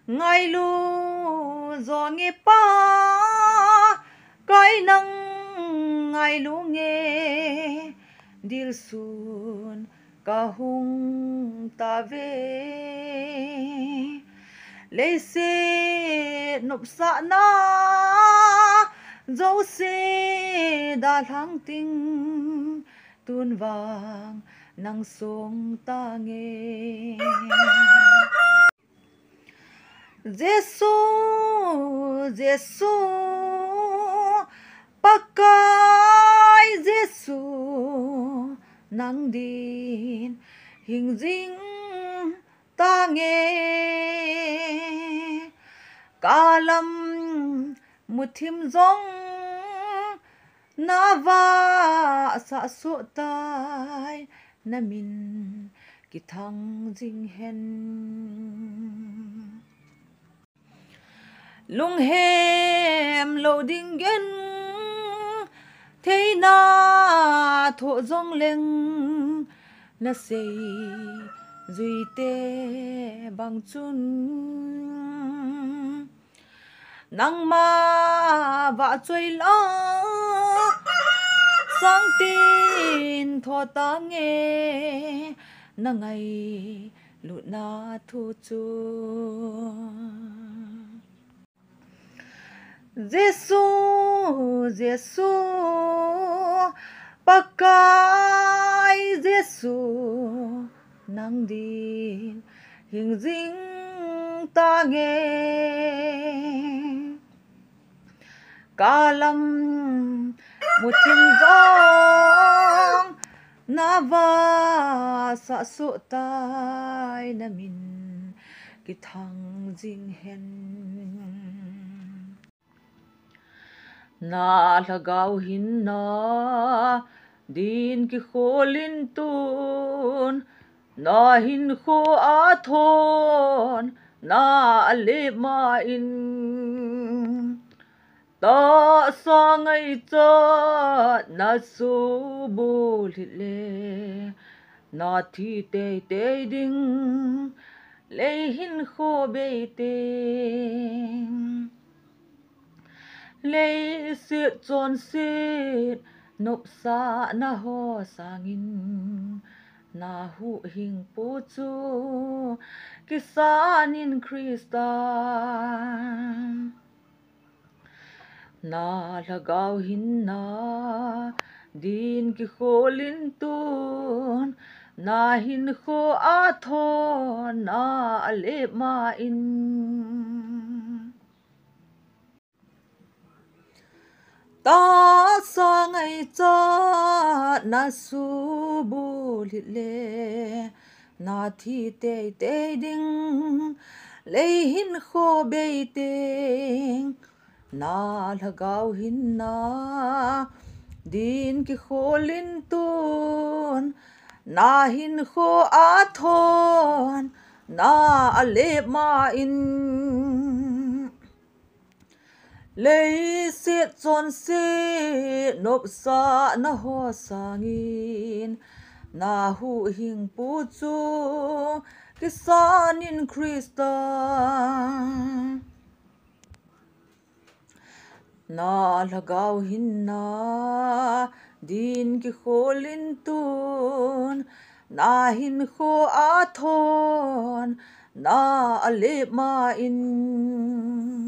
ngay lu gió nghe pa cái nắng ngay lu nghe dil sun ka hung ta về lấy xe nộp sa na dấu xe đã thăng tinh tuôn vàng nắng xuống ta nghe Giêsu Giêsu pakai Giêsu nắng din hình dinh ta nghe cả lâm một thìm giống na va sa số tai na min ki thăng dinh hen lung hem lo ding gen thế na thọ dòng lên na say duy tê bằng chun nang ma vạ chơi lo sang tin thọ ta nghe na ngày lụt na thu chu Giêsu Giêsu pakai Giêsu nang din hình dinh ta nghe cả lâm một thiên giông na va sa số tai na min cái thằng dinh hen na lagaw hin na din ki kholin tun na hin kho athon na ale ma in ta sa ngai cha na su bu le na thi te te ding le hin kho be te lấy sự tròn xịt nộp xa na ho sangin na hu hình po chu kisanin Krista na lagaw hin na din ki kholin tun na hin kho athon na ale ma in ta sa ngày cha na su bu le na thi te te ding le hin kho be te na lagaw hin na din ki kholin tun na hin kho athon na ale ma in lấy xiết tròn xiết nộp xa na ho sangin na hu hình pu chu kisanin Krista na lagaw hin na din ki kholin tun na hin kho athon na ale ma in